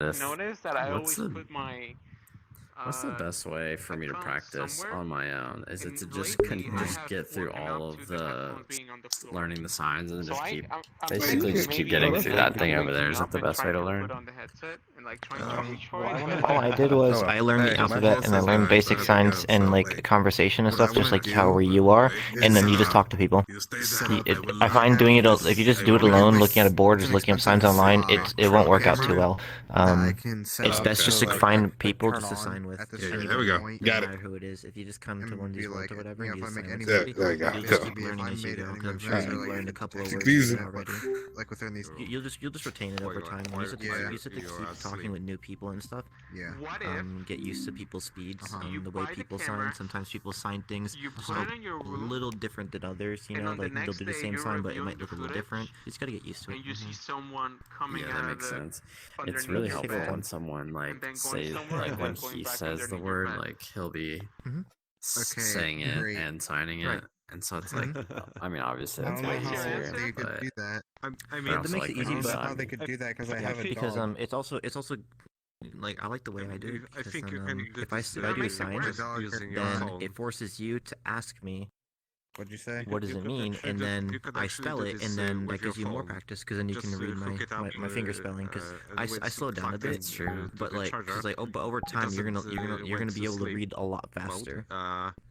noticed that I What's always the put my What's the best way for me to headphones practice somewhere. on my own? Is it to And just lately, I just have get through woken up all to of the the headphones being on the floor. learning the signs and So just keep I'm basically thinking just keep maybe getting like through that that could thing over wake there? me Is that up the and best way trying to to put learn? on the headset and like trying to reach for it. All I did was I learned the alphabet and I learned basic signs and like conversation and stuff, just like how where you are, and then you just talk to people. I find doing it if you just do it alone, looking at a board, just looking up signs online, it won't work out too well. It's best just to find people just to sign with. There we go. No Got it. matter who it is. If you just come to one of these worlds or whatever and you just sign with There somebody, we go. you'll just keep learning as you go. Because I'm sure you've learned a couple of words already. Like within these. You'll just retain it over time. You just have to keep talking with new people and stuff. Yeah. What if Get used to people's speeds, you the way buy the people camera, sign. Sometimes people sign things you put just it in your a room, little different than others. You and know, on the like they'll next do the day same you're sign, but it reviewing might the look a little footage, different. You just gotta get used to it. and you see someone coming Yeah, out that of makes the sense. It's underneath really your helpful bed, when someone like and then going say somewhere, like and when then going he back says the underneath your word, bed. like he'll be Okay, saying it great. and signing it, Right. and so it's like, I mean, obviously I that's don't way know how easier, they could but do that. I but mean, also, makes like it when easy, you but How they sign, could do that because I have a Because dog. it's also like I like the way I do it. I Because think you then, can if I that do a makes it sign, worse using your then phone. it forces you to ask me What'd you say? what does it mean, and then I spell it, and then that gives you more practice, because then you can read my finger spelling. Because I slow down a bit, it's true. but like, cause like, but over time you're gonna be able to read a lot faster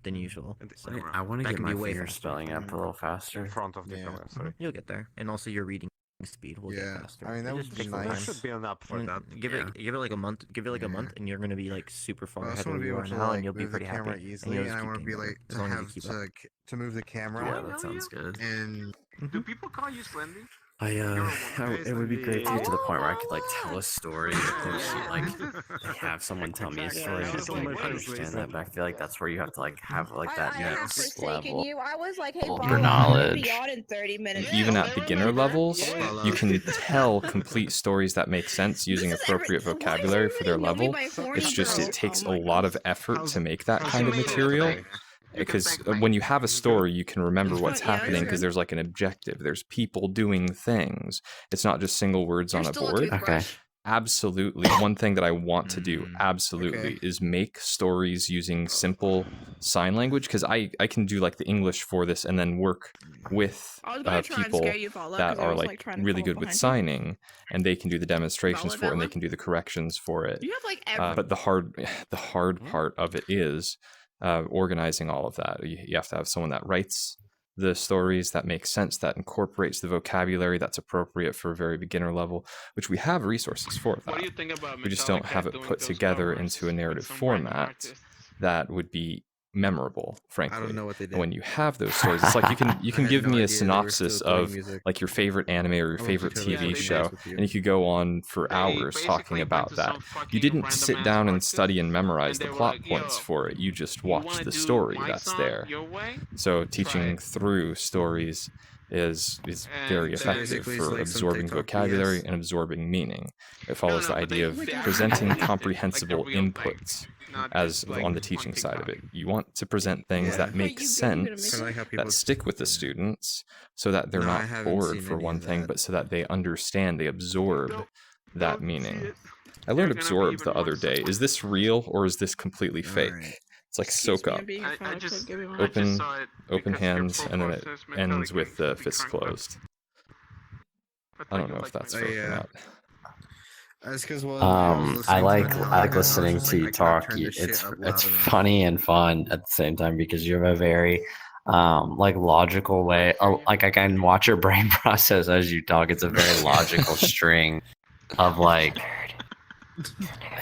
than usual. So I want to that get can my be way finger faster. spelling up a little faster. in front of the Yeah. camera. Sorry. You'll get there, and also your reading speed will Yeah. get faster. I mean, that It would just be takes some nice. There time. should be an app for And that. give it like a month. Give it like a month, and you're gonna be like super far I ahead also of want where to be you able are to now, like and you'll be move the pretty camera happy. easily, And and I want to be like as to long as you have keep up. to move the camera. Yeah, that sounds good. And Do people call you Slendy? It would be great to get to the point where I could like tell a story, of course, like have someone tell me a story and just like understand that. But I feel like that's where you have to like have like that I have next forsaken level. you. I was like, hey, Your follow, I'm knowledge. gonna be on in 30 minutes. Even at beginner levels, you can tell complete stories that make sense using appropriate vocabulary for their level. It's just it takes a lot of effort to make that kind of material. Because when you have a story, you can remember what's happening because there's like an objective. There's people doing things. It's not just single words on a board. Okay. Absolutely. One thing that I want to do, absolutely, is make stories using simple sign language, because I can do like the English for this and then work with people that are like really good with signing, and they can do the demonstrations for it and they can do the corrections for it. You have like But the hard part of it is organizing all of that. You have to have someone that writes the stories that make sense, that incorporates the vocabulary that's appropriate for a very beginner level, which we have resources for that. What do you think about We just don't have it put together into a narrative format that would be memorable, frankly. I don't know what they And did. when you have those stories, it's like you can had give no me a idea they were synopsis still playing of music. like your favorite anime or your I went to favorite totally TV different show, place with you. and you could go on for hours talking about that. You didn't sit down and study and memorize the plot points for it. You just watched the story that's there. So teaching through stories is very effective basically for like some absorbing TikTok vocabulary BS. and absorbing meaning. It follows the idea of presenting comprehensible inputs as on the teaching side of it. You want to present things that make sense, Kinda like how people that stick with the students, so that they're No, I not haven't bored seen for any one of thing, that. but so that they understand, they absorb that meaning. I You're learned gonna absorb be the even other more day. Is this real or is this completely fake? Alright. It's like soak up. I just Open- saw it Open because your hands, and then it profile says ends metallic with the rings to be fists cranked up. closed. I I thought don't you know if liked that's my fake or Yeah. not. That's because I like listening to you talk. It's funny and fun at the same time because you have a very like logical way. Like I can watch your brain process as you talk. It's a very logical string of like.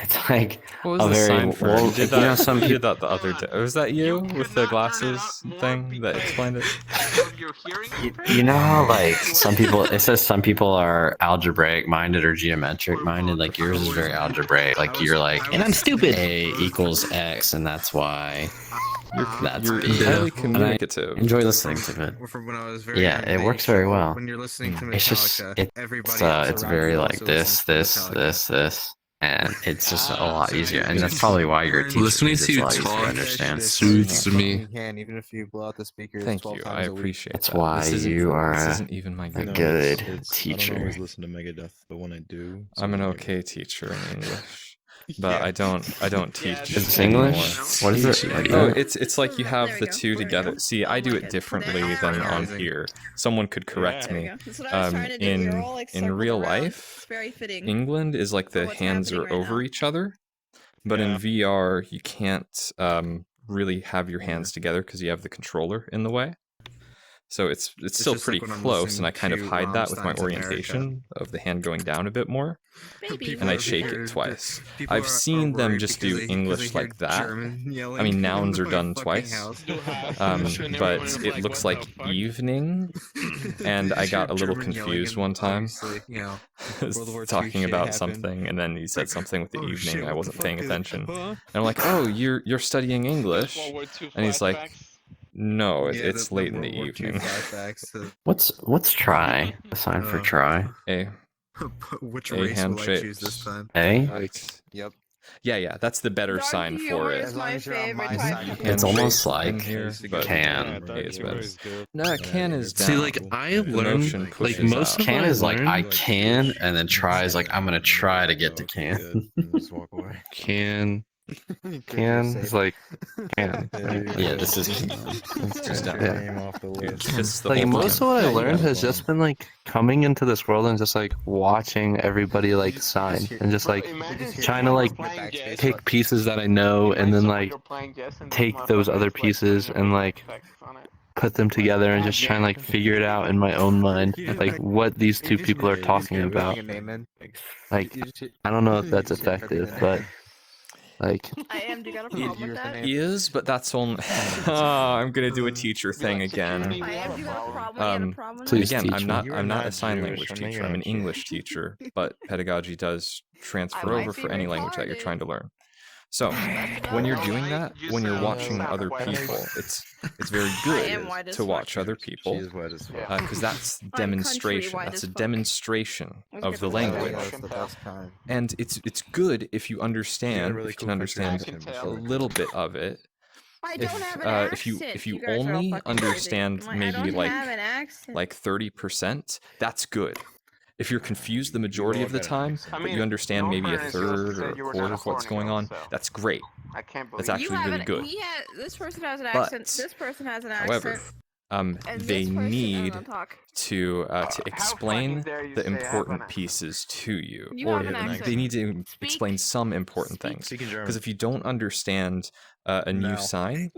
It's like What was a the very sign for? You did that. you know, some you people. did that the other day. Was that you with the glasses thing that explained it? Of your hearing You know how like some people, it says some people are algebraic minded or geometric minded. Like yours is very algebraic. Like you're like, and I'm stupid. A equals X, and that's why. That's You're B. highly And I communicative. enjoy listening to it. From when I was very Yeah, young, it they works very show well. When you're listening to It's just Metallica, it's everybody else it's around very you like also this, listens to Metallica. this, and it's just a lot easier. And that's probably why you're a teacher. Listening because to it's you a lot easier to talk understand. soothes me. You can, even if you blow out the speakers Thank 12 you. times I a week. appreciate That's that. why This isn't, you are this a isn't even my a good. good I don't teacher. always listen to Megadeth, but when I do, I'm an so okay teacher in English, but I don't teach It's anymore. English? What is it? Like Oh, that? it's like you have the two together. See, I do it differently than on here. Someone could correct me. In real life, England is like the hands are over each other, but in VR you can't really have your hands together because you have the controller in the way. So it's still just pretty like when I'm close, and listening I kind of to hide that with my Rammstein's America. orientation of the hand going down a bit more, People and I are shake weird. it twice. People I've seen them worried just because do they- 'cause they English hear like that. German yelling I mean, in nouns are my done fucking twice. house. But it looks like evening, and I got a little German yelling confused and one time. obviously, you know, I was World War II talking shit about happened. something, and then he said something with the Oh, evening. shit, And I what the wasn't fuck paying is- attention. huh? And I'm like, "Oh, you're studying English?" And he's like, "No, Yeah, it's the late in the World War II evening." flashbacks. What's try? A sign for try? Which A race will I handshake. choose this time? A? Yep. Yeah, that's the better sign for it. As long as you're on my You side, you can It's almost shake like in here, but can. A is better. No, can is down. See, like I The learned, motion like pushes most out. of Can what is like I learned, can, and then try is like I'm gonna try to get to can. Just walk away. can Can is like can. Yeah, this is Just down. It's the Like whole most of time. what I Yeah, you learned got it. has just been like coming into this world and just like watching everybody like sign and just like trying to like pick pieces that I know and then like take those other pieces and like put them together and just try and like figure it out in my own mind, like what these two people are talking about. Like I don't know if that's effective, but like I am. Do you got a problem with that? Is, but that's only. Oh, I'm gonna do a teacher thing again. I am. Do you got a problem? You got a problem with please that? Again, teach I'm me. not. You are I'm not not a sign Jewish. language I know teacher. you're I'm an not English teacher, but pedagogy does transfer might over be for any language that you're retarded. trying to learn. So, when you're doing that, when you're watching other people, it's very am good white as to fuck. watch other people She's white as fuck. because that's country demonstration. white That's a as fuck. demonstration Let's of get the the language. That's the best kind. And it's good if you understand, really if you cool can picture of understand him, a sure. little bit of it. I don't have an If you accent. guys are all only fucking crazy. understand I maybe, don't like- have an accent. Like 30%, that's good. If you're confused the majority of the time, but you understand maybe a third or a quarter of what's going on, that's great. I can't That's believe actually you have really an, good. This person has an But, accent. This person has an However, accent. they And this person need doesn't talk. to fucking explain dare you the say I have important an- pieces to you, You or have an accent. they need to Speak- explain some important speak- things. Speaking German. Because if you don't understand a new No. sign,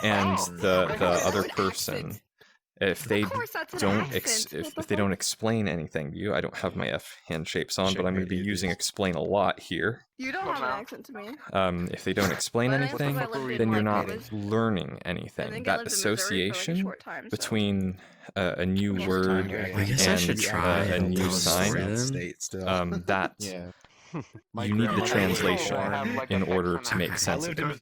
and the other person, if they Of course that's an don't accent. What the if they don't fuck? explain anything to you, I don't have my F hand shapes on, Shake but I'm my going to be duties. using explain a lot here. You don't Well, have an no. accent to me. If they don't explain But that's anything, because I lived in, then you're like, not Village. learning I anything. think I That lived in Missouri for, like, a association short time, so. between a new Yes. word I guess I should and try a and new tell a sign, story then. State still. that Yeah. you need the grandmother was translation born- in order to make sense of it.